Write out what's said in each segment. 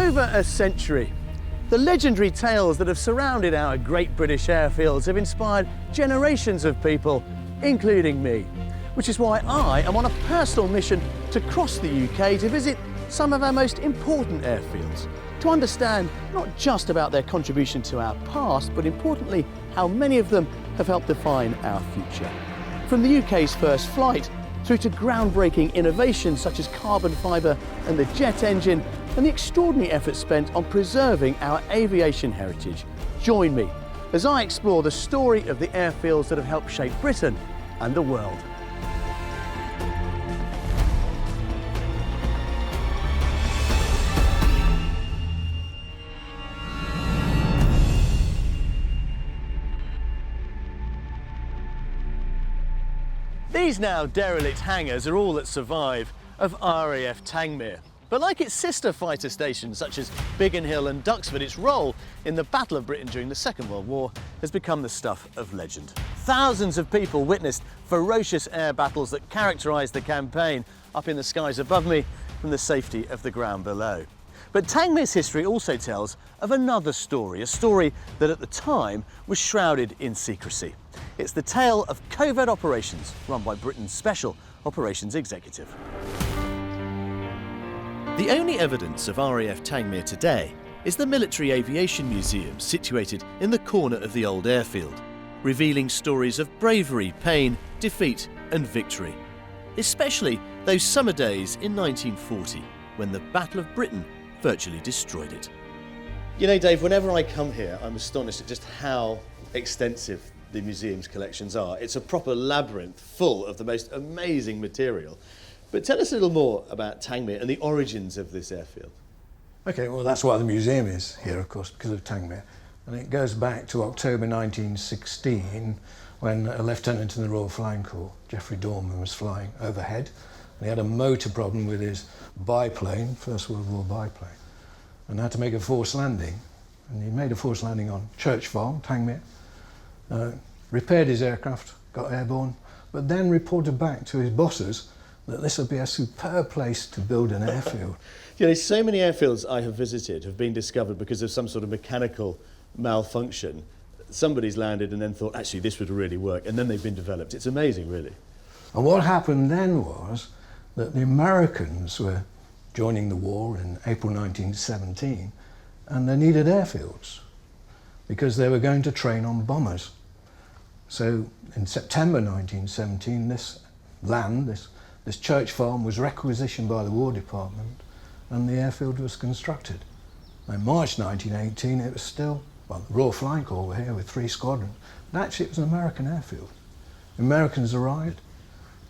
over a century, the legendary tales that have surrounded our great British airfields have inspired generations of people, including me, which is why I am on a personal mission to cross the UK to visit some of our most important airfields, to understand not just about their contribution to our past, but importantly, how many of them have helped define our future. From the UK's first flight, through to groundbreaking innovations such as carbon fibre and the jet engine, and the extraordinary effort spent on preserving our aviation heritage. Join me as I explore the story of the airfields that have helped shape Britain and the world. These now derelict hangars are all that survive of RAF Tangmere. But like its sister fighter stations such as Biggin Hill and Duxford, its role in the Battle of Britain during the Second World War has become the stuff of legend. Thousands of people witnessed ferocious air battles that characterised the campaign up in the skies above me from the safety of the ground below. But Tangmere's history also tells of another story, a story that at the time was shrouded in secrecy. It's the tale of covert operations run by Britain's Special Operations Executive. The only evidence of RAF Tangmere today is the Military Aviation Museum situated in the corner of the old airfield, revealing stories of bravery, pain, defeat and victory, especially those summer days in 1940 when the Battle of Britain virtually destroyed it. You know, Dave, whenever I come here, I'm astonished at just how extensive the museum's collections are. It's a proper labyrinth full of the most amazing material. But tell us a little more about Tangmere and the origins of this airfield. Okay, well that's why the museum is here, of course, because of Tangmere. And it goes back to October 1916 when a lieutenant in the Royal Flying Corps, Geoffrey Dorman, was flying overhead. And he had a motor problem with his biplane, First World War biplane, and had to make a forced landing. And he made a forced landing on Church Farm, Tangmere, repaired his aircraft, got airborne, but then reported back to his bosses that this would be a superb place to build an airfield. You know, so many airfields I have visited have been discovered because of some sort of mechanical malfunction. Somebody's landed and then thought, actually, this would really work, and then they've been developed. It's amazing, really. And what happened then was that the Americans were joining the war in April 1917, and they needed airfields because they were going to train on bombers. So in September 1917, this land, this church farm, was requisitioned by the War Department and the airfield was constructed. In March 1918, it was still, well, the Royal Flying Corps were here with 3 squadrons, but actually it was an American airfield. The Americans arrived,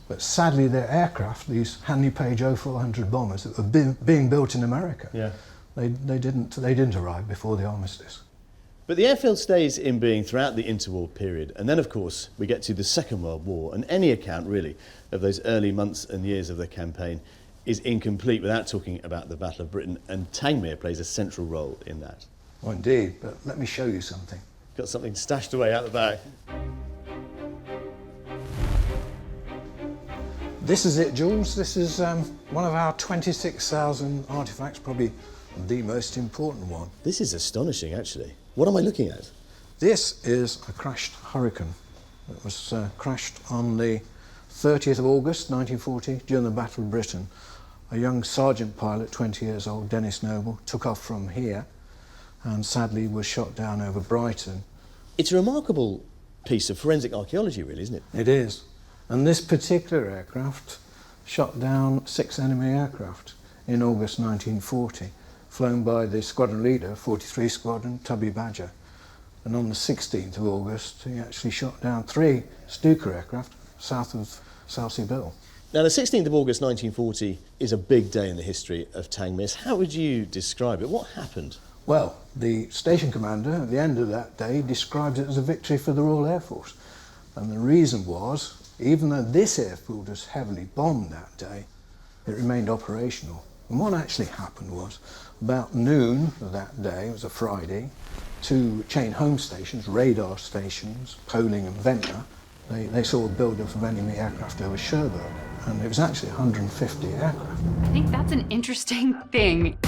but sadly their aircraft, these Handley Page 0400 bombers that were being built in America, they didn't arrive before the armistice. But the airfield stays in being throughout the interwar period, and then of course we get to the Second World War, and any account really of those early months and years of the campaign is incomplete without talking about the Battle of Britain, and Tangmere plays a central role in that. Well, indeed, but let me show you something. Got something stashed away out the back. This is it, Jules. This is one of our 26,000 artefacts, probably the most important one. This is astonishing, actually. What am I looking at? This is a crashed Hurricane. It was crashed on the 30th of August 1940 during the Battle of Britain. A young sergeant pilot, 20 years old, Dennis Noble, took off from here and sadly was shot down over Brighton. It's a remarkable piece of forensic archaeology, really, isn't it? It is. And this particular aircraft shot down 6 enemy aircraft in August 1940. Flown by the squadron leader, 43 Squadron, Tubby Badger. And on the 16th of August, he actually shot down 3 Stuka aircraft south of South Bill. Now, the 16th of August 1940 is a big day in the history of Tangmere. How would you describe it? What happened? Well, the station commander at the end of that day described it as a victory for the Royal Air Force. And the reason was, even though this airfield was heavily bombed that day, it remained operational. And what actually happened was, about noon of that day, it was a Friday, 2 chain home stations, radar stations, Poling and Ventnor, they saw a build-up of enemy aircraft over Cherbourg, and it was actually 150 aircraft. I think that's an interesting thing.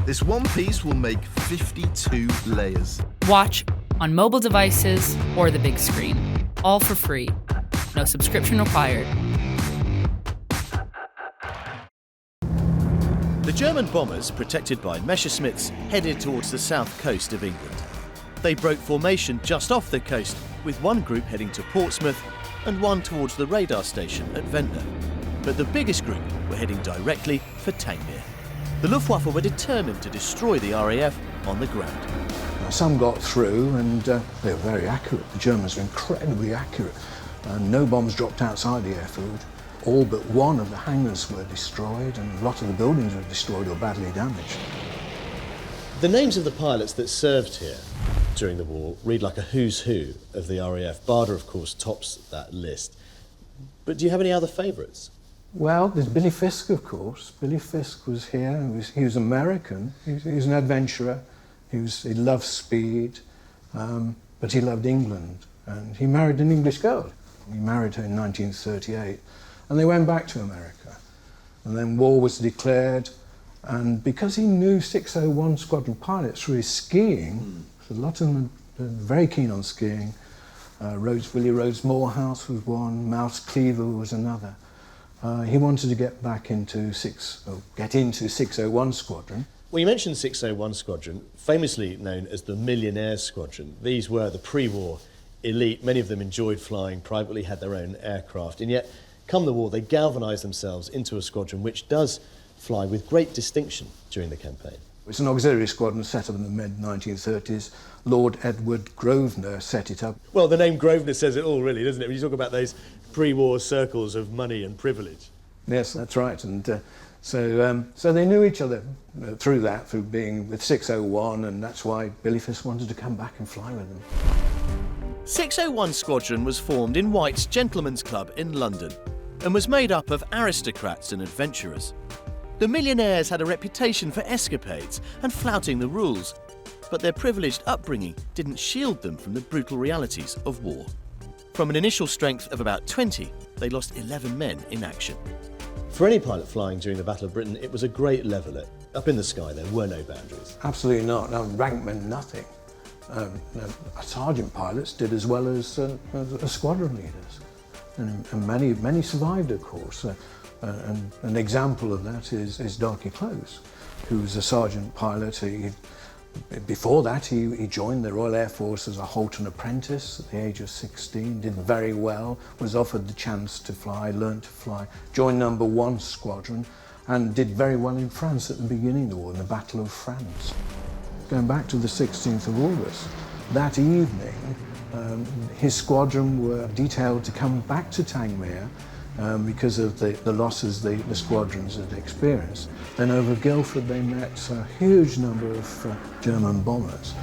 This one piece will make 52 layers. Watch on mobile devices or the big screen. All for free. No subscription required. The German bombers, protected by Messerschmitts, headed towards the south coast of England. They broke formation just off the coast, with one group heading to Portsmouth and one towards the radar station at Ventnor. But the biggest group were heading directly for Tangmere. The Luftwaffe were determined to destroy the RAF on the ground. Some got through and they were very accurate. The Germans were incredibly accurate. No bombs dropped outside the airfield. All but one of the hangars were destroyed and a lot of the buildings were destroyed or badly damaged. The names of the pilots that served here during the war read like a who's who of the RAF. Barder, of course, tops that list. But do you have any other favourites? Well, there's Billy Fisk, of course. Billy Fisk was here. He was American. He was an adventurer. He loved speed, but he loved England. And he married an English girl. He married her in 1938. And they went back to America. And then war was declared. And because he knew 601 squadron pilots through his skiing, a lot of them were very keen on skiing. Willie Rhodes Morehouse was one, Mouse Cleaver was another. He wanted to get into 601 Squadron. Well, you mentioned 601 Squadron, famously known as the Millionaire Squadron. These were the pre-war elite. Many of them enjoyed flying privately, had their own aircraft, and yet, come the war, they galvanised themselves into a squadron which does fly with great distinction during the campaign. It's an auxiliary squadron set up in the mid-1930s. Lord Edward Grosvenor set it up. Well, the name Grosvenor says it all, really, doesn't it? When you talk about those pre-war circles of money and privilege. Yes, that's right. And so they knew each other through being with 601, and that's why Billy Fisk wanted to come back and fly with them. 601 Squadron was formed in White's Gentlemen's Club in London and was made up of aristocrats and adventurers. The millionaires had a reputation for escapades and flouting the rules, but their privileged upbringing didn't shield them from the brutal realities of war. From an initial strength of about 20, they lost 11 men in action. For any pilot flying during the Battle of Britain, it was a great leveller. Up in the sky, there were no boundaries. Absolutely not. No, rank meant nothing. Sergeant pilots did as well as squadron leaders, and many survived, of course. And an example of that is Darky Close, who was a sergeant pilot. Before that, he joined the Royal Air Force as a Holton apprentice at the age of 16, did very well, was offered the chance to fly, learned to fly, joined number 1 Squadron, and did very well in France at the beginning of the war, in the Battle of France. Going back to the 16th of August, that evening, his squadron were detailed to come back to Tangmere because of the losses the squadrons had experienced. Then over Guildford they met a huge number of German bombers,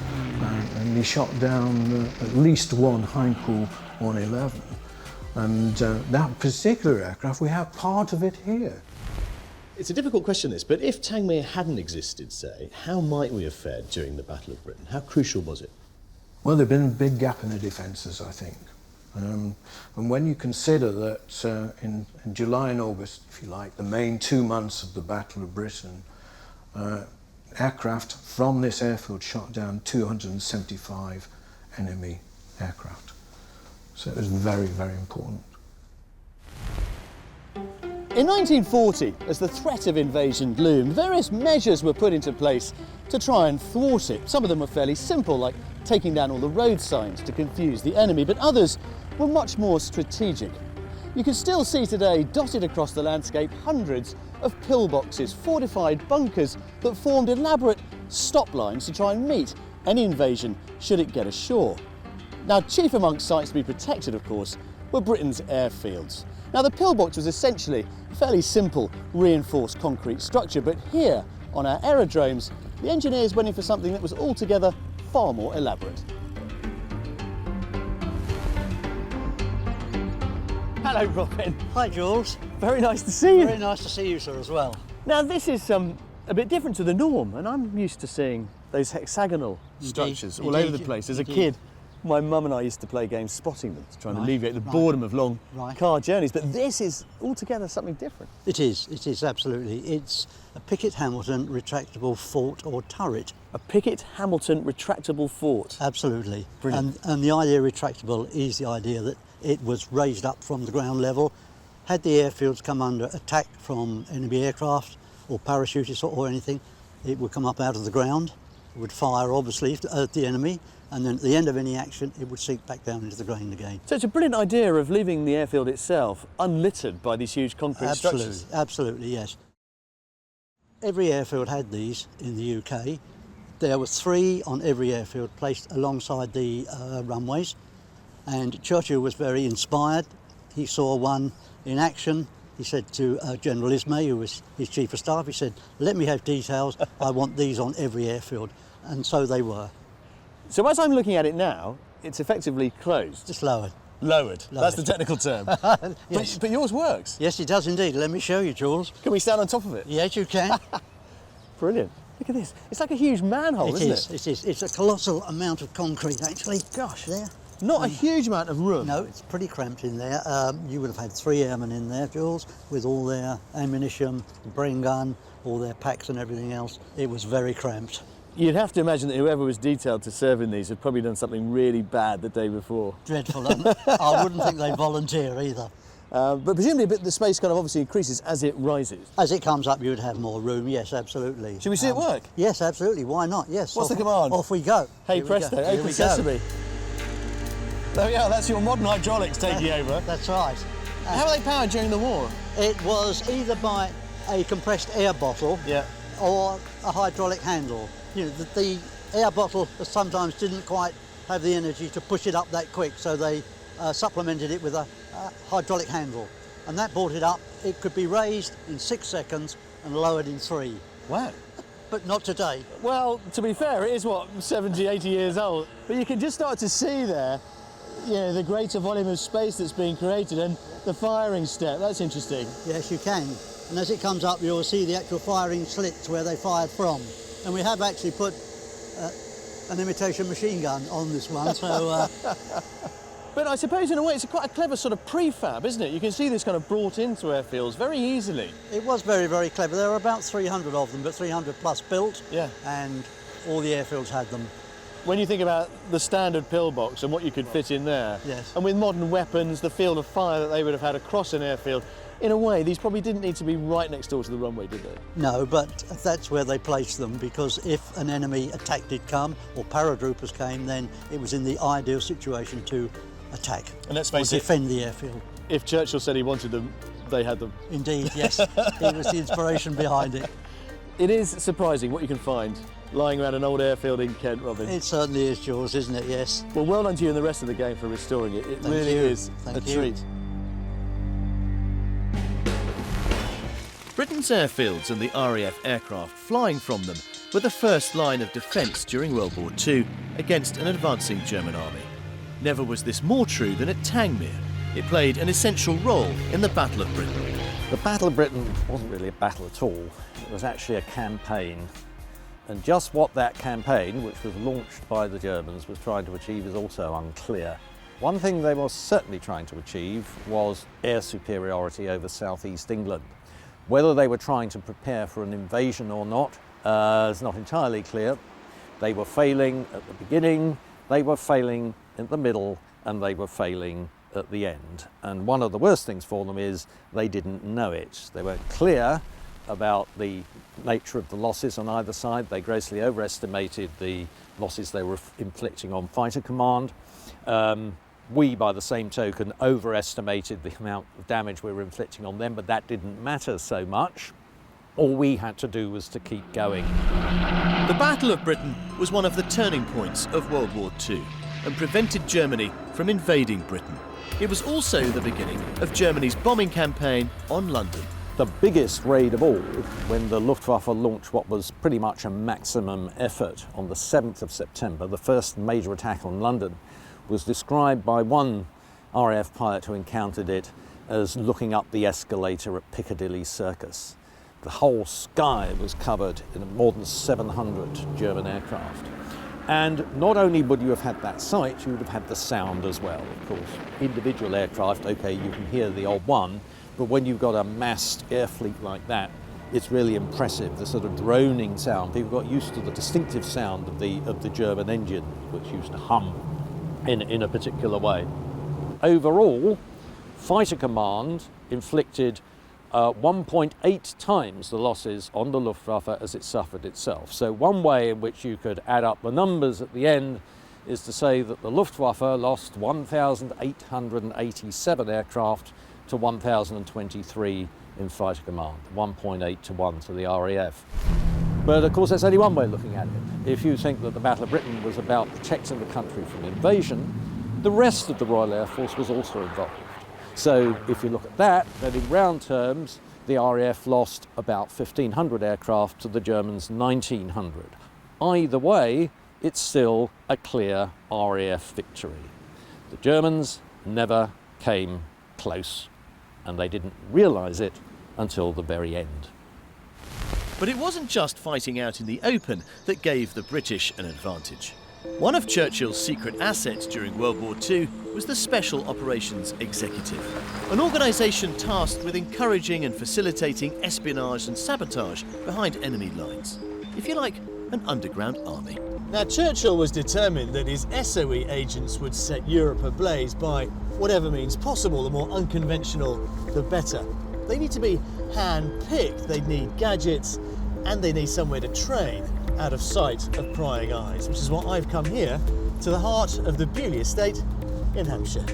and he shot down at least one Heinkel 111. And that particular aircraft, we have part of it here. It's a difficult question, this, but if Tangmere hadn't existed, say, how might we have fared during the Battle of Britain? How crucial was it? Well, there'd been a big gap in the defences, I think. And when you consider that in July and August, if you like, the main 2 months of the Battle of Britain, aircraft from this airfield shot down 275 enemy aircraft. So it was very, very important. In 1940, as the threat of invasion loomed, various measures were put into place to try and thwart it. Some of them were fairly simple, like taking down all the road signs to confuse the enemy, but others were much more strategic. You can still see today, dotted across the landscape, hundreds of pillboxes, fortified bunkers that formed elaborate stop lines to try and meet any invasion should it get ashore. Now, chief amongst sites to be protected, of course, were Britain's airfields. Now, the pillbox was essentially a fairly simple reinforced concrete structure, but here on our aerodromes, the engineers went in for something that was altogether far more elaborate. Hello, Robin. Hi, Jules. Very nice to see you. Very nice to see you, sir, as well. Now, this is a bit different to the norm, and I'm used to seeing those hexagonal structures all over the place. As a kid, My mum and I used to play games spotting them to try and Right, alleviate the right. boredom of long Right. car journeys. But this is altogether something different. It is absolutely. It's a Pickett-Hamilton retractable fort or turret. A Pickett-Hamilton retractable fort. Absolutely. Brilliant. And the idea of retractable is the idea that it was raised up from the ground level. Had the airfields come under attack from enemy aircraft or parachutists or anything, it would come up out of the ground. It would fire, obviously, at the enemy, and then at the end of any action, it would sink back down into the ground again. So it's a brilliant idea of leaving the airfield itself unlittered by these huge concrete structures. Absolutely, yes. Every airfield had these in the UK. There were 3 on every airfield placed alongside the runways, and Churchill was very inspired. He saw one in action. He said to General Ismay, who was his chief of staff, he said, "Let me have details, I want these on every airfield." And so they were. So as I'm looking at it now, it's effectively closed. Just lowered. Lowered. That's Lowered. the technical term. Yes. But yours works. Yes, it does indeed. Let me show you, Jules. Can we stand on top of it? Yes, you can. Brilliant. Look at this. It's like a huge manhole, isn't it? It is. It's a colossal amount of concrete, actually. Gosh. There. Not a huge amount of room. No, it's pretty cramped in there. You would have had 3 airmen in there, Jules, with all their ammunition, brain gun, all their packs and everything else. It was very cramped. You'd have to imagine that whoever was detailed to serve in these had probably done something really bad the day before. Dreadful. I wouldn't think they'd volunteer either. But presumably the space kind of obviously increases as it rises. As it comes up, you would have more room. Yes, absolutely. Should we see it work? Yes, absolutely. Why not? Yes. What's off, the command? Off we go. Hey Here we presto, go. Here open we go. sesame. There we are, that's your modern hydraulics taking over. That's right. How were they powered during the war? It was either by a compressed air bottle Yeah. or a hydraulic handle. You know, the air bottle sometimes didn't quite have the energy to push it up that quick, so they supplemented it with a hydraulic handle. And that brought it up. It could be raised in 6 seconds and lowered in 3. Wow. But not today. Well, to be fair, it is, what, 70, 80 years old. But you can just start to see there, you know, the greater volume of space that's being created and the firing step. That's interesting. Yes, you can. And as it comes up, you'll see the actual firing slits where they fired from. And we have actually put an imitation machine gun on this one, so... But I suppose in a way it's quite a clever sort of prefab, isn't it? You can see this kind of brought into airfields very easily. It was very, very clever. There were about 300 of them, but 300 plus built. Yeah. And all the airfields had them. When you think about the standard pillbox and what you could fit in there, Yes. and with modern weapons, the field of fire that they would have had across an airfield, in a way, these probably didn't need to be right next door to the runway, did they? No, but that's where they placed them, because if an enemy attack did come, or paratroopers came, then it was in the ideal situation to attack. And let's or face it, defend the airfield. if Churchill said he wanted them, they had them. Indeed, yes. It was the inspiration behind it. It is surprising what you can find lying around an old airfield in Kent, Robin. It certainly is, Jules, isn't it? Yes. Well, well done to you and the rest of the game for restoring it. It Thank really you. is Thank a you. treat. Britain's airfields and the RAF aircraft flying from them were the first line of defence during World War II against an advancing German army. Never was this more true than at Tangmere. It played an essential role in the Battle of Britain. The Battle of Britain wasn't really a battle at all. It was actually a campaign. And just what that campaign, which was launched by the Germans, was trying to achieve is also unclear. One thing they were certainly trying to achieve was air superiority over southeast England. Whether they were trying to prepare for an invasion or not is not entirely clear. They were failing at the beginning, they were failing in the middle, and they were failing at the end. And one of the worst things for them is they didn't know it. They were clear about the nature of the losses on either side. They grossly overestimated the losses they were inflicting on fighter command. We, by the same token, overestimated the amount of damage we were inflicting on them, but that didn't matter so much. All we had to do was to keep going. The Battle of Britain was one of the turning points of World War II and prevented Germany from invading Britain. It was also the beginning of Germany's bombing campaign on London. The biggest raid of all, when the Luftwaffe launched what was pretty much a maximum effort on the 7th of September, the first major attack on London, was described by one RAF pilot who encountered it as looking up the escalator at Piccadilly Circus. The whole sky was covered in more than 700 German aircraft. And not only would you have had that sight, you would have had the sound as well, of course. Individual aircraft, okay, you can hear the odd one, but when you've got a massed air fleet like that, it's really impressive, the sort of droning sound. People got used to the distinctive sound of the German engine, which used to hum in a particular way. Overall, Fighter Command inflicted 1.8 times the losses on the Luftwaffe as it suffered itself. So one way in which you could add up the numbers at the end is to say that the Luftwaffe lost 1,887 aircraft to 1,023 in Fighter Command, 1.8 to 1 to the RAF. But of course that's only one way of looking at it. If you think that the Battle of Britain was about protecting the country from invasion, the rest of the Royal Air Force was also involved. So if you look at that, then in round terms, the RAF lost about 1,500 aircraft to the Germans 1,900. Either way, it's still a clear RAF victory. The Germans never came close, and they didn't realise it until the very end. But it wasn't just fighting out in the open that gave the British an advantage. One of Churchill's secret assets during World War II was the Special Operations Executive, an organisation tasked with encouraging and facilitating espionage and sabotage behind enemy lines. If you like, an underground army. Now, Churchill was determined that his SOE agents would set Europe ablaze by whatever means possible. The more unconventional, the better. They need to be hand-picked, they need gadgets, and they need somewhere to train out of sight of prying eyes, which is why I've come here to the heart of the Beaulieu estate in Hampshire.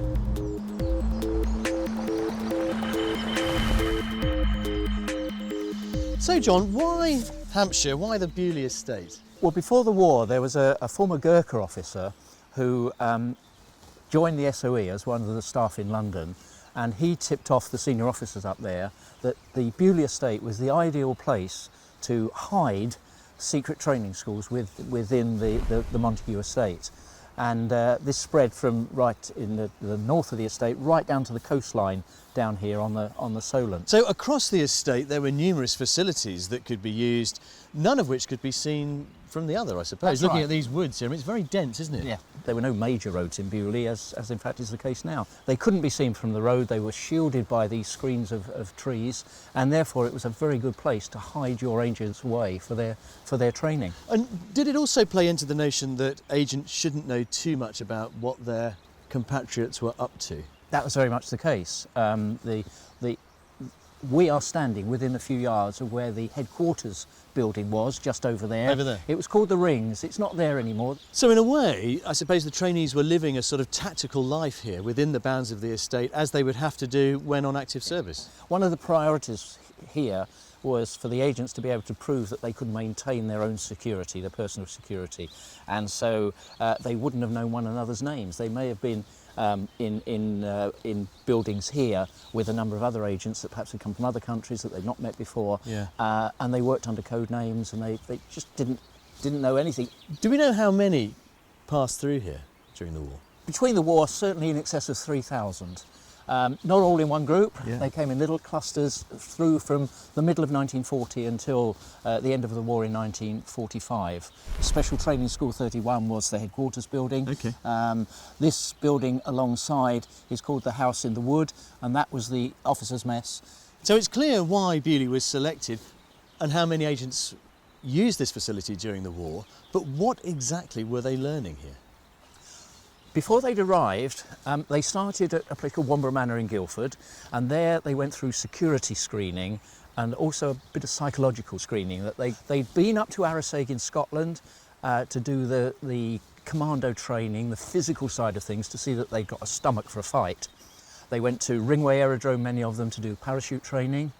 So John, why Hampshire? Why the Beaulieu estate? Well, before the war, there was a former Gurkha officer who joined the SOE as one of the staff in London, and he tipped off the senior officers up there that the Beaulieu estate was the ideal place to hide secret training schools within the Montague estate. And this spread from right in the north of the estate right down to the coastline down here on the Solent. So across the estate there were numerous facilities that could be used, none of which could be seen from the other, I suppose. That's Looking right. at these woods here, I mean, it's very dense, isn't it? Yeah, there were no major roads in Beaulieu, as in fact is the case now. They couldn't be seen from the road, they were shielded by these screens of trees, and therefore it was a very good place to hide your agents away for their training. And did it also play into the notion that agents shouldn't know too much about what their compatriots were up to? That was very much the case. We are standing within a few yards of where the headquarters building was, just over there. Over there? It was called the Rings. It's not there anymore. So in a way, I suppose the trainees were living a sort of tactical life here within the bounds of the estate, as they would have to do when on active service. One of the priorities here was for the agents to be able to prove that they could maintain their own security, their personal security. And so they wouldn't have known one another's names. They may have been in buildings here with a number of other agents that perhaps had come from other countries that they'd not met before, and they worked under code names, and they just didn't know anything. Do we know how many passed through here during the war? Between the war, certainly in excess of 3,000. Not all in one group. Yeah. They came in little clusters through from the middle of 1940 until the end of the war in 1945. Special Training School 31 was the headquarters building. Okay. This building alongside is called the House in the Wood, and that was the officers' mess. So it's clear why Beaulieu was selected and how many agents used this facility during the war, but what exactly were they learning here? Before they'd arrived, they started at a place called Womber Manor in Guildford, and there they went through security screening and also a bit of psychological screening. That they'd been up to Arisaig in Scotland to do the commando training, the physical side of things, to see that they'd got a stomach for a fight. They went to Ringway Aerodrome, many of them, to do parachute training.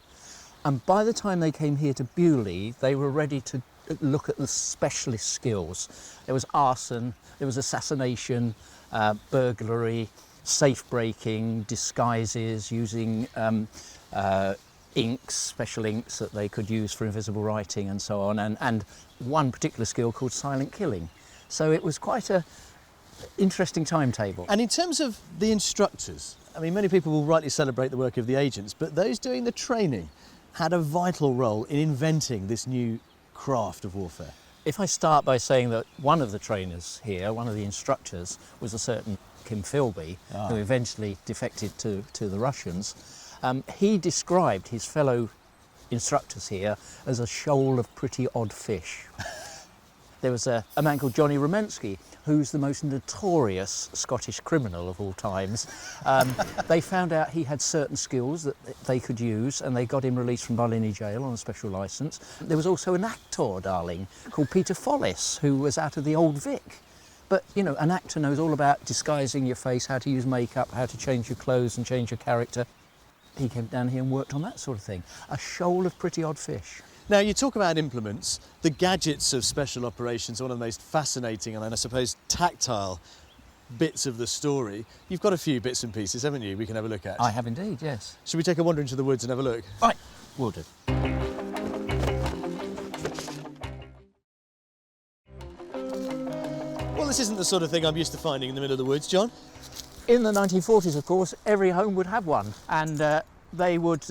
And by the time they came here to Beaulieu, they were ready to look at the specialist skills. There was arson, there was assassination, burglary, safe breaking, disguises, using inks, special inks that they could use for invisible writing and so on, and one particular skill called silent killing. So it was quite an interesting timetable. And in terms of the instructors, I mean, many people will rightly celebrate the work of the agents, but those doing the training had a vital role in inventing this new craft of warfare. If I start by saying that one of the trainers here, one of the instructors, was a certain Kim Philby, who eventually defected to the Russians, he described his fellow instructors here as a shoal of pretty odd fish. There was a man called Johnny Romensky, who's the most notorious Scottish criminal of all times. They found out he had certain skills that they could use, and they got him released from Barlinnie Jail on a special licence. There was also an actor, darling, called Peter Follis, who was out of the Old Vic. But, you know, an actor knows all about disguising your face, how to use makeup, how to change your clothes and change your character. He came down here and worked on that sort of thing. A shoal of pretty odd fish. Now, you talk about implements. The gadgets of special operations are one of the most fascinating and I suppose tactile bits of the story. You've got a few bits and pieces, haven't you, we can have a look at? I have indeed, yes. Should we take a wander into the woods and have a look? Right, will do. Well, this isn't the sort of thing I'm used to finding in the middle of the woods, John. In the 1940s, of course, every home would have one, and they would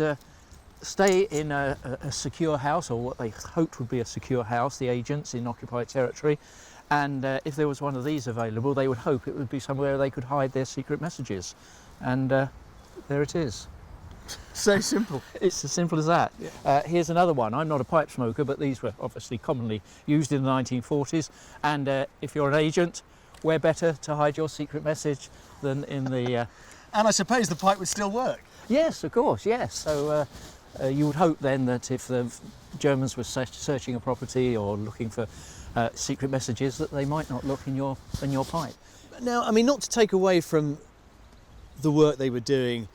stay in a secure house, or what they hoped would be a secure house, the agents in occupied territory, and if there was one of these available, they would hope it would be somewhere they could hide their secret messages. And there it is. So simple. It's as simple as that. Yeah. Here's another one. I'm not a pipe smoker, but these were obviously commonly used in the 1940s, and if you're an agent, where better to hide your secret message than in the... And I suppose the pipe would still work? Yes, of course, yes. So you would hope then that if the Germans were searching a property or looking for secret messages, that they might not look in your pipe. Now, I mean, not to take away from the work they were doing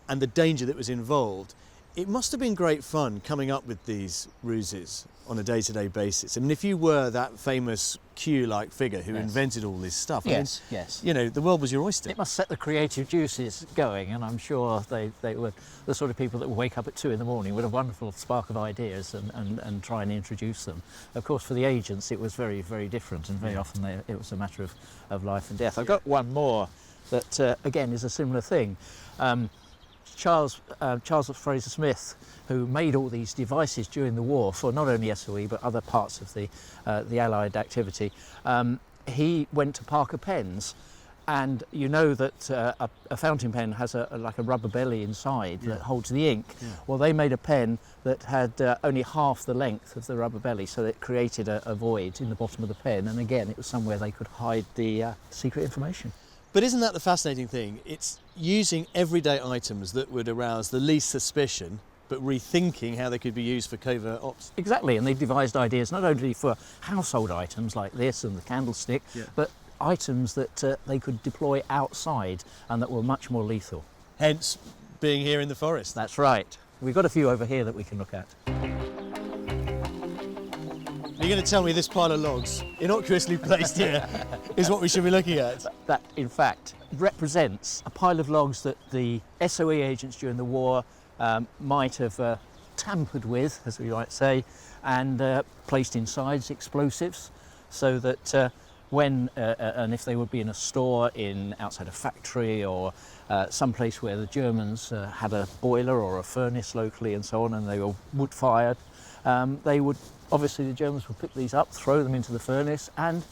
and the danger that was involved, it must have been great fun coming up with these ruses on a day-to-day basis. I mean, if you were that famous Q-like figure who invented all this stuff, yes, I mean, you know, the world was your oyster. It must set the creative juices going, and I'm sure they were the sort of people that would wake up at 2 in the morning with a wonderful spark of ideas and try and introduce them. Of course, for the agents, it was very, very different, and very often it was a matter of life and death. I've got one more that, again, is a similar thing. Charles Fraser Smith, who made all these devices during the war for not only SOE but other parts of the Allied activity, he went to Parker Pens, and you know that a fountain pen has like a rubber belly inside that holds the ink. Yeah. Well, they made a pen that had only half the length of the rubber belly, so it created a void in the bottom of the pen, and again it was somewhere they could hide the secret information. But isn't that the fascinating thing? It's using everyday items that would arouse the least suspicion, but rethinking how they could be used for covert ops. Exactly, and they devised ideas not only for household items like this and the candlestick, but items that they could deploy outside and that were much more lethal. Hence, being here in the forest. That's right. We've got a few over here that we can look at. You're going to tell me this pile of logs, innocuously placed here, is what we should be looking at? That, in fact, represents a pile of logs that the SOE agents during the war might have tampered with, as we might say, and placed inside explosives, so that when and if they would be in a store outside a factory or someplace where the Germans had a boiler or a furnace locally and so on, and they were wood-fired, they would, obviously the Germans would pick these up, throw them into the furnace, and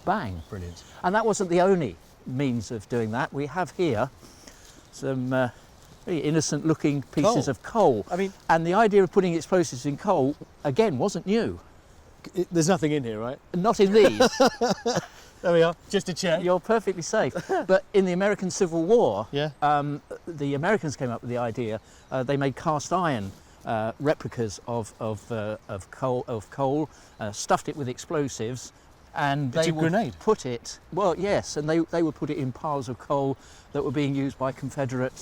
bang. Brilliant. And that wasn't the only means of doing that. We have here some very innocent-looking pieces of coal. I mean, and the idea of putting explosives in coal, again, wasn't new. There's nothing in here, right? Not in these. There we are, just to check. You're perfectly safe. But in the American Civil War, the Americans came up with the idea. They made cast iron replicas of coal, stuffed it with explosives, and they would put it. Well, yes, and they would put it in piles of coal that were being used by Confederate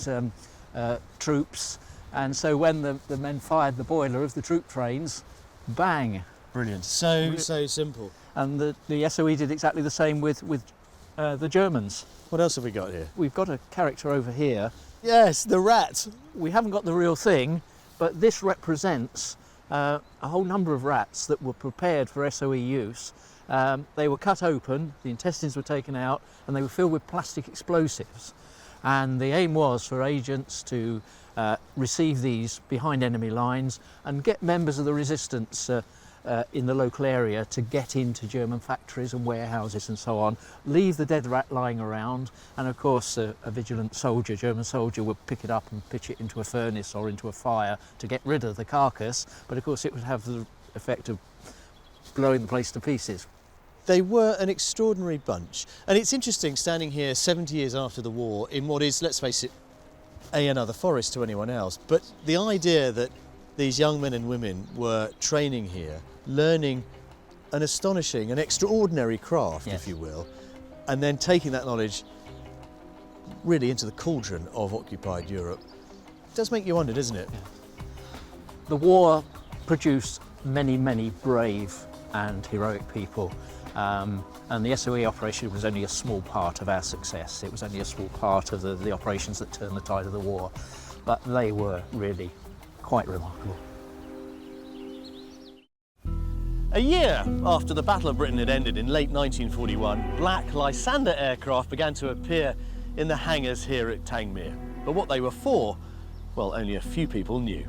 troops. And so when the men fired the boiler of the troop trains, bang. Brilliant. So simple. And the SOE did exactly the same with the Germans. What else have we got here? We've got a character over here. Yes, the rat. We haven't got the real thing, but this represents a whole number of rats that were prepared for SOE use. They were cut open, the intestines were taken out, and they were filled with plastic explosives. And the aim was for agents to receive these behind enemy lines and get members of the resistance in the local area to get into German factories and warehouses and so on, leave the dead rat lying around, and of course a vigilant soldier, German soldier, would pick it up and pitch it into a furnace or into a fire to get rid of the carcass, but of course it would have the effect of blowing the place to pieces. They were an extraordinary bunch, and it's interesting standing here 70 years after the war in what is, let's face it, another forest to anyone else, but the idea that these young men and women were training here, learning an astonishing, an extraordinary craft, yes, if you will, and then taking that knowledge really into the cauldron of occupied Europe, does make you wonder, doesn't it? Yeah. The war produced many, many brave and heroic people, and the SOE operation was only a small part of our success. It was only a small part of the operations that turned the tide of the war, but they were really quite remarkable. A year after the Battle of Britain had ended in late 1941, black Lysander aircraft began to appear in the hangars here at Tangmere. But what they were for, well, only a few people knew.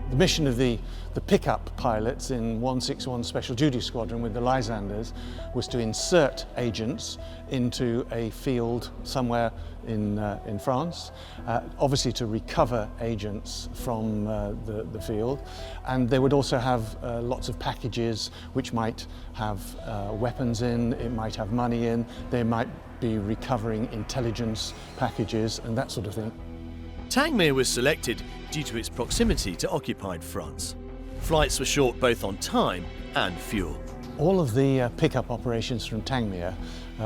The mission of the pickup pilots in 161 Special Duty Squadron with the Lysanders was to insert agents into a field somewhere in France, obviously to recover agents from the field, and they would also have lots of packages which might have weapons in, it might have money in, they might be recovering intelligence packages and that sort of thing. Tangmere was selected due to its proximity to occupied France. Flights were short both on time and fuel. All of the pickup operations from Tangmere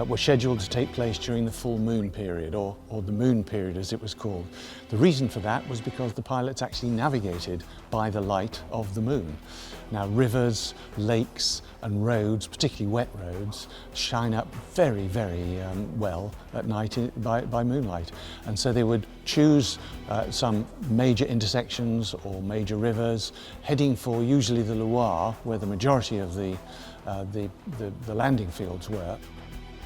were scheduled to take place during the full moon period, or the moon period as it was called. The reason for that was because the pilots actually navigated by the light of the moon. Now rivers, lakes and roads, particularly wet roads, shine up very, very well at night by moonlight. And so they would choose some major intersections or major rivers, heading for usually the Loire, where the majority of the landing fields were.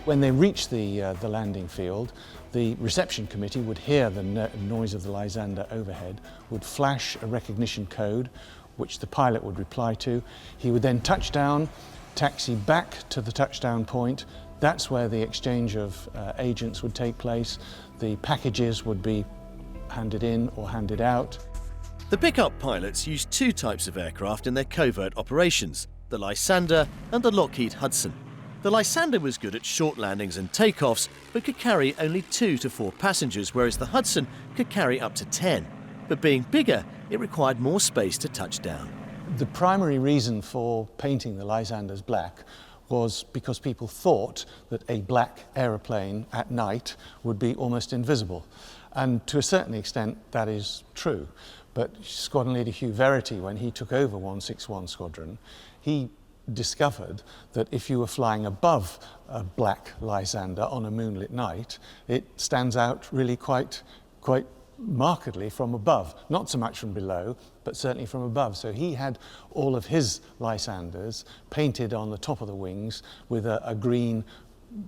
When they reached the landing field, the reception committee would hear the noise of the Lysander overhead, would flash a recognition code, which the pilot would reply to. He would then touch down, taxi back to the touchdown point. That's where the exchange of agents would take place. The packages would be handed in or handed out. The pickup pilots used two types of aircraft in their covert operations, the Lysander and the Lockheed Hudson. The Lysander was good at short landings and takeoffs, but could carry only 2 to 4 passengers, whereas the Hudson could carry up to 10. But being bigger, it required more space to touch down. The primary reason for painting the Lysanders black was because people thought that a black aeroplane at night would be almost invisible. And to a certain extent, that is true. But Squadron Leader Hugh Verity, when he took over 161 Squadron, he discovered that if you were flying above a black Lysander on a moonlit night, it stands out really quite markedly from above. Not so much from below, but certainly from above. So he had all of his Lysanders painted on the top of the wings with a green,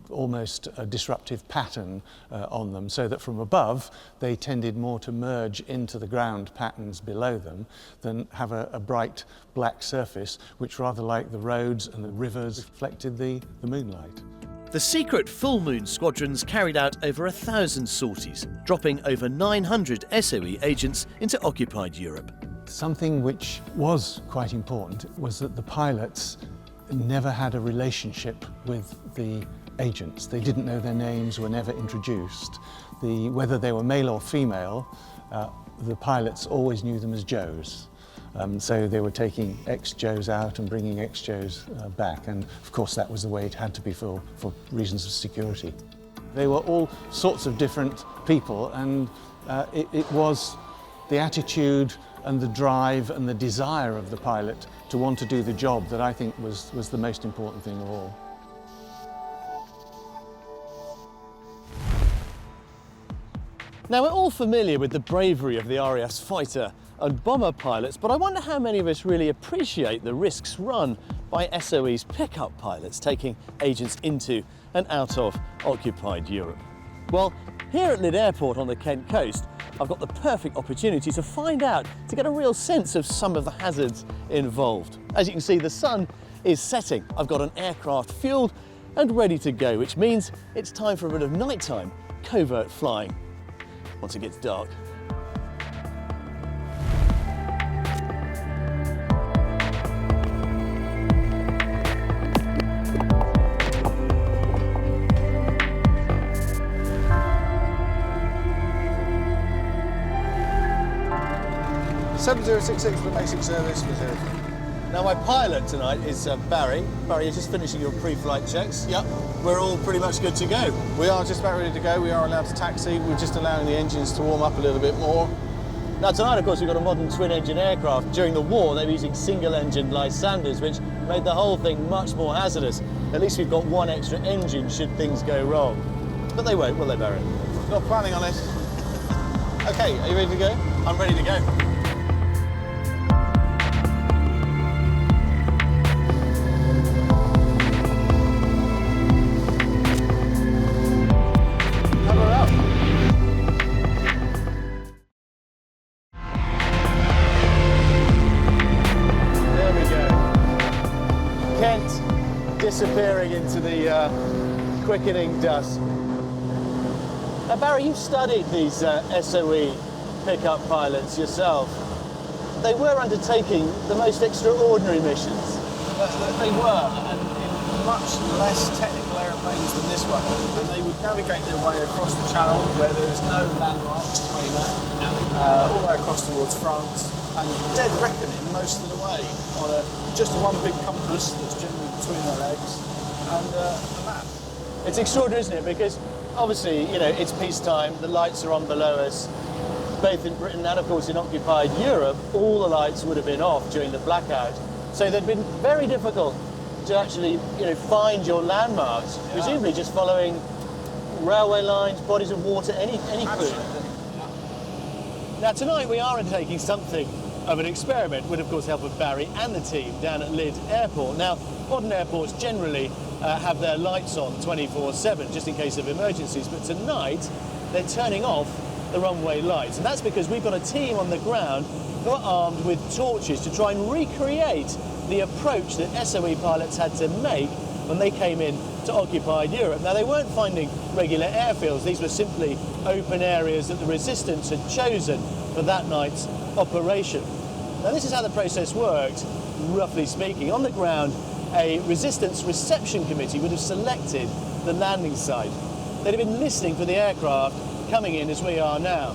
almost a disruptive pattern on them, so that from above they tended more to merge into the ground patterns below them than have a bright black surface, which rather like the roads and the rivers reflected the moonlight. The secret full moon squadrons carried out over 1,000 sorties, dropping over 900 SOE agents into occupied Europe. Something which was quite important was that the pilots never had a relationship with the agents. They didn't know their names, were never introduced. Whether they were male or female, the pilots always knew them as Joes. So they were taking ex-Joes out and bringing ex-Joes back, and of course that was the way it had to be for reasons of security. They were all sorts of different people, and it was the attitude and the drive and the desire of the pilot to want to do the job that I think was the most important thing of all. Now, we're all familiar with the bravery of the RAF's fighter and bomber pilots, but I wonder how many of us really appreciate the risks run by SOE's pickup pilots taking agents into and out of occupied Europe. Well, here at Lydd Airport on the Kent coast, I've got the perfect opportunity to find out, to get a real sense of some of the hazards involved. As you can see, the sun is setting. I've got an aircraft fueled and ready to go, which means it's time for a bit of nighttime covert flying once it gets dark. the basic service was Airfield. Now my pilot tonight is Barry. Barry, you're just finishing your pre-flight checks. Yep. We're all pretty much good to go. We are just about ready to go. We are allowed to taxi. We're just allowing the engines to warm up a little bit more. Now tonight, of course, we've got a modern twin-engine aircraft. During the war, they were using single-engine Lysanders, which made the whole thing much more hazardous. At least we've got one extra engine should things go wrong. But they won't, will they, Barry? Not planning on it. Okay, are you ready to go? I'm ready to go. Disappearing into the quickening dusk. Now, Barry, you've studied these SOE pickup pilots yourself. They were undertaking the most extraordinary missions. They were, and in much less technical aeroplanes than this one. And they would navigate their way across the channel where there is no landmarks between that, all the way across towards France, and dead reckoning most of the way on just one big compass that's generally between their legs and the map. It's extraordinary, isn't it? Because obviously, you know, it's peacetime, the lights are on below us, both in Britain and of course in occupied Europe, all the lights would have been off during the blackout. So they'd been very difficult to actually, you know, find your landmarks, presumably just following railway lines, bodies of water, any clue. Now tonight we are undertaking something of an experiment with, of course, help of Barry and the team down at Lydd Airport. Now, modern airports generally have their lights on 24/7 just in case of emergencies, but tonight they're turning off the runway lights, and that's because we've got a team on the ground who are armed with torches to try and recreate the approach that SOE pilots had to make when they came in to occupied Europe. Now, they weren't finding regular airfields. These were simply open areas that the resistance had chosen for that night's operation. Now, this is how the process worked, roughly speaking. On the ground, a resistance reception committee would have selected the landing site. They'd have been listening for the aircraft coming in as we are now.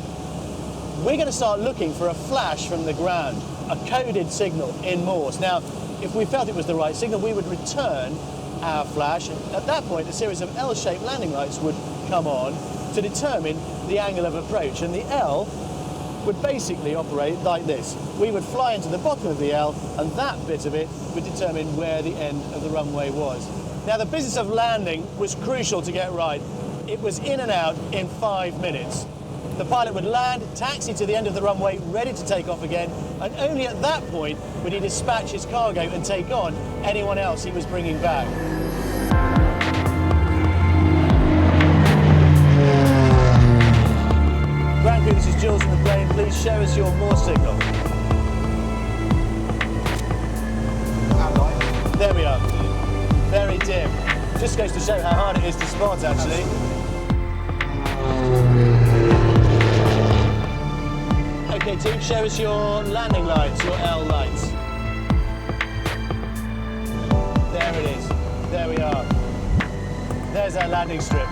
We're going to start looking for a flash from the ground, a coded signal in Morse. Now, if we felt it was the right signal, we would return our flash. At that point, a series of L-shaped landing lights would come on to determine the angle of approach, and the L would basically operate like this. We would fly into the bottom of the L, and that bit of it would determine where the end of the runway was. Now, the business of landing was crucial to get right. It was in and out in 5 minutes. The pilot would land, taxi to the end of the runway, ready to take off again, and only at that point would he dispatch his cargo and take on anyone else he was bringing back. Ground crew, this is Jules from the plane. Please show us your Morse signal. There we are. Very dim. Just goes to show how hard it is to spot, actually. Okay, team, show us your landing lights, your L lights. There it is. There we are. There's our landing strip.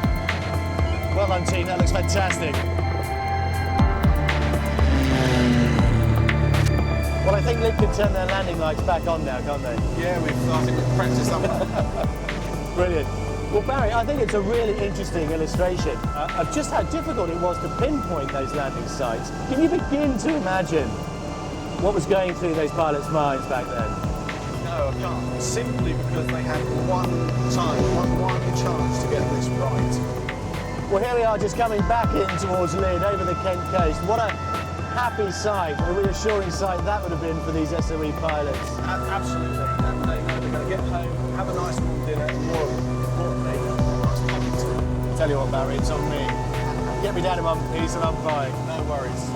Well done, team. That looks fantastic. Well, I think Lydd can turn their landing lights back on now, can't they? Yeah, I think we've practiced that. Brilliant. Well, Barry, I think it's a really interesting illustration of just how difficult it was to pinpoint those landing sites. Can you begin to imagine what was going through those pilots' minds back then? No, I can't. Simply because they had one chance to get this right. Well, here we are just coming back in towards Lydd over the Kent coast. What a happy sight, a reassuring sight that would have been for these SOE pilots. Absolutely. And they know they're going to get home, have a nice warm dinner, and more importantly, a nice puppy too. Tell you what, Barry, it's on me. Get me down in one piece and I'm fine, no worries.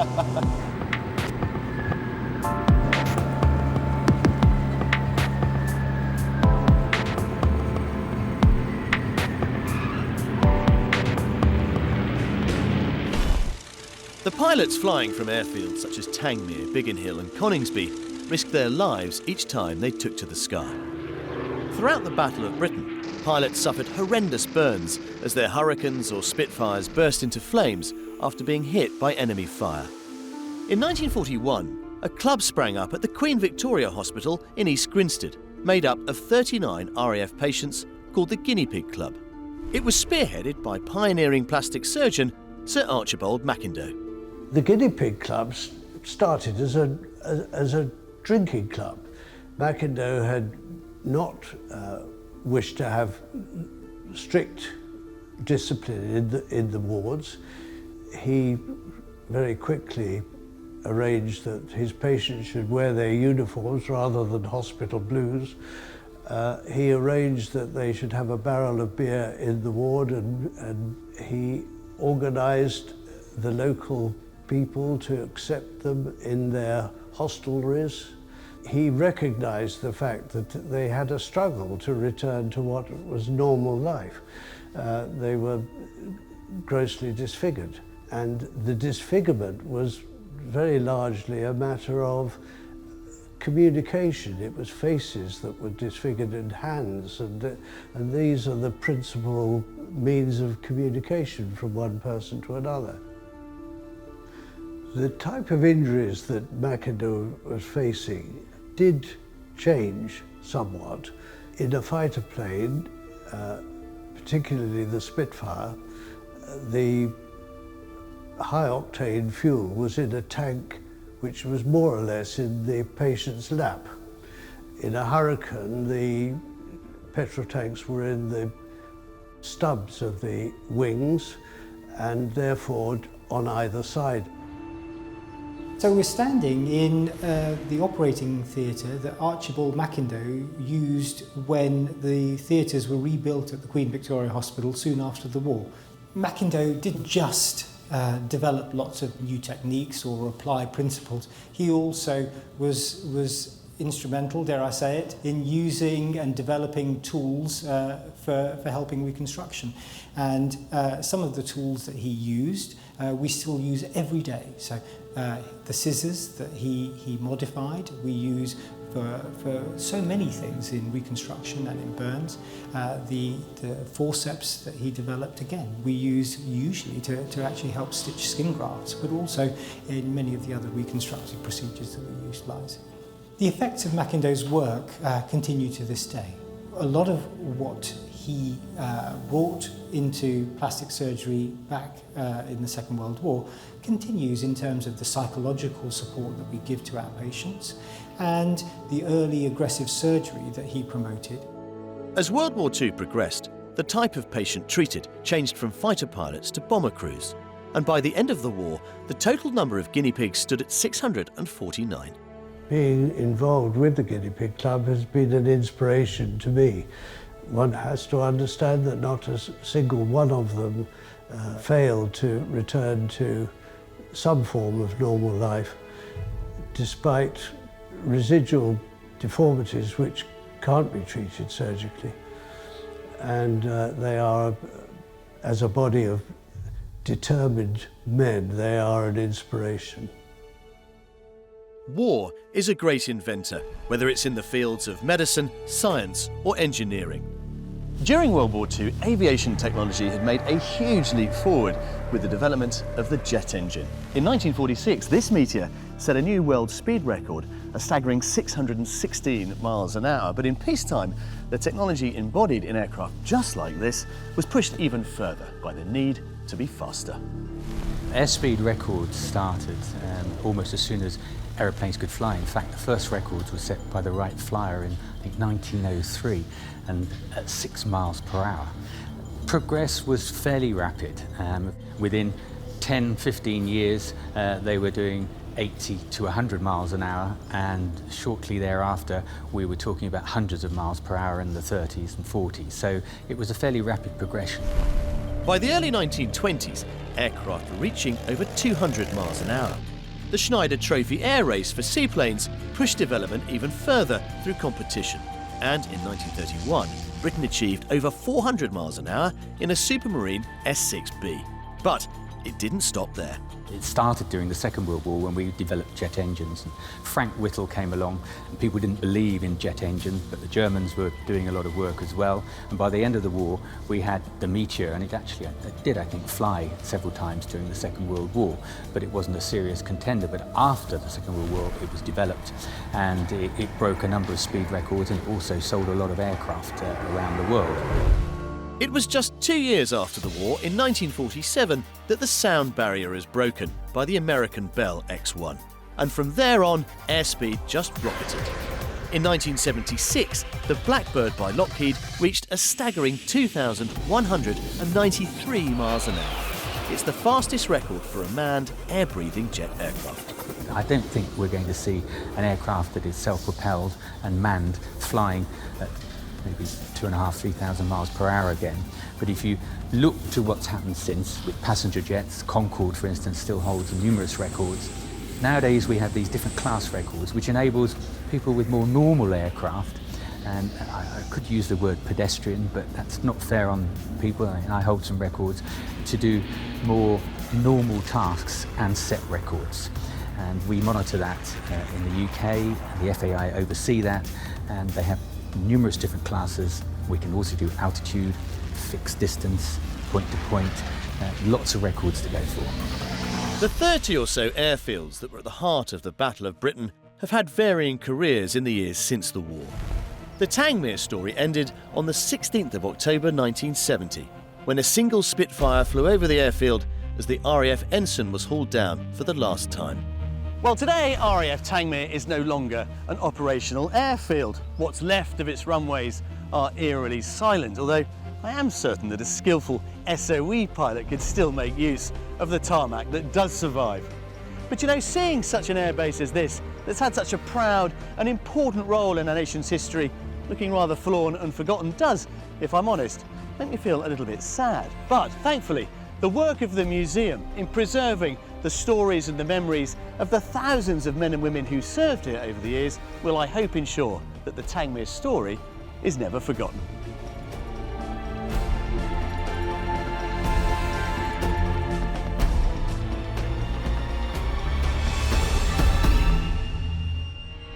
The pilots flying from airfields such as Tangmere, Biggin Hill and Coningsby risked their lives each time they took to the sky. Throughout the Battle of Britain, pilots suffered horrendous burns as their Hurricanes or Spitfires burst into flames after being hit by enemy fire. In 1941, a club sprang up at the Queen Victoria Hospital in East Grinstead, made up of 39 RAF patients called the Guinea Pig Club. It was spearheaded by pioneering plastic surgeon Sir Archibald Mackindoe. The Guinea Pig Clubs started as a drinking club. Mackindoe had not wished to have strict discipline in the wards. He very quickly arranged that his patients should wear their uniforms rather than hospital blues. He arranged that they should have a barrel of beer in the ward, and he organised the local people to accept them in their hostelries. He recognised the fact that they had a struggle to return to what was normal life. They were grossly disfigured, and the disfigurement was very largely a matter of communication. It was faces that were disfigured and hands, and these are the principal means of communication from one person to another. The type of injuries that Mackindoe was facing did change somewhat. In a fighter plane, particularly the Spitfire, the high-octane fuel was in a tank which was more or less in the patient's lap. In a Hurricane, the petrol tanks were in the stubs of the wings and therefore on either side. So we're standing in the operating theatre that Archibald Mackindoe used when the theatres were rebuilt at the Queen Victoria Hospital soon after the war. Mackindoe didn't just develop lots of new techniques or apply principles. He also was instrumental, dare I say it, in using and developing tools for helping reconstruction. And some of the tools that he used we still use every day. So the scissors that he modified, we use for so many things in reconstruction and in burns. The forceps that he developed, again, we use usually to actually help stitch skin grafts, but also in many of the other reconstructive procedures that we utilise. The effects of Mackindoe's work continue to this day. A lot of what he brought into plastic surgery back in the Second World War continues in terms of the psychological support that we give to our patients and the early aggressive surgery that he promoted. As World War II progressed, the type of patient treated changed from fighter pilots to bomber crews, and by the end of the war, the total number of guinea pigs stood at 649. Being involved with the Guinea Pig Club has been an inspiration to me. One has to understand that not a single one of them failed to return to some form of normal life, despite residual deformities which can't be treated surgically. And they are, as a body of determined men, they are an inspiration. War is a great inventor, whether it's in the fields of medicine, science or engineering. During World War II, aviation technology had made a huge leap forward with the development of the jet engine. In 1946, this Meteor set a new world speed record, a staggering 616 miles an hour. But in peacetime, the technology embodied in aircraft just like this was pushed even further by the need to be faster. Airspeed records started almost as soon as aeroplanes could fly. In fact, the first records were set by the Wright Flyer in, I think, 1903, and at 6 miles per hour. Progress was fairly rapid. Within 10, 15 years, they were doing 80 to 100 miles an hour, and shortly thereafter, we were talking about hundreds of miles per hour in the 30s and 40s. So it was a fairly rapid progression. By the early 1920s, aircraft were reaching over 200 miles an hour. The Schneider Trophy Air Race for seaplanes pushed development even further through competition. And in 1931, Britain achieved over 400 miles an hour in a Supermarine S6B. But it didn't stop there. It started during the Second World War when we developed jet engines. And Frank Whittle came along, and people didn't believe in jet engines, but the Germans were doing a lot of work as well. And by the end of the war, we had the Meteor, and it did, I think, fly several times during the Second World War, but it wasn't a serious contender. But after the Second World War, it was developed, and it broke a number of speed records, and it also sold a lot of aircraft around the world. It was just 2 years after the war, in 1947, that the sound barrier is broken by the American Bell X-1. And from there on, airspeed just rocketed. In 1976, the Blackbird by Lockheed reached a staggering 2,193 miles an hour. It's the fastest record for a manned, air-breathing jet aircraft. I don't think we're going to see an aircraft that is self-propelled and manned flying at maybe 2,500, 3,000 miles per hour again. But if you look to what's happened since with passenger jets, Concorde, for instance, still holds numerous records. Nowadays we have these different class records, which enables people with more normal aircraft, and I could use the word pedestrian, but that's not fair on people. I hold some records to do more normal tasks and set records. And we monitor that in the UK, the FAI oversee that, and they have numerous different classes. We can also do altitude, fixed distance, point to point, lots of records to go for. The 30 or so airfields that were at the heart of the Battle of Britain have had varying careers in the years since the war. The Tangmere story ended on the 16th of October 1970, when a single Spitfire flew over the airfield as the RAF ensign was hauled down for the last time. Well, today RAF Tangmere is no longer an operational airfield. What's left of its runways are eerily silent, although I am certain that a skillful SOE pilot could still make use of the tarmac that does survive. But you know, seeing such an airbase as this, that's had such a proud and important role in our nation's history, looking rather forlorn and forgotten, does, if I'm honest, make me feel a little bit sad. But thankfully, the work of the museum in preserving the stories and the memories of the thousands of men and women who served here over the years will, I hope, ensure that the Tangmere story is never forgotten.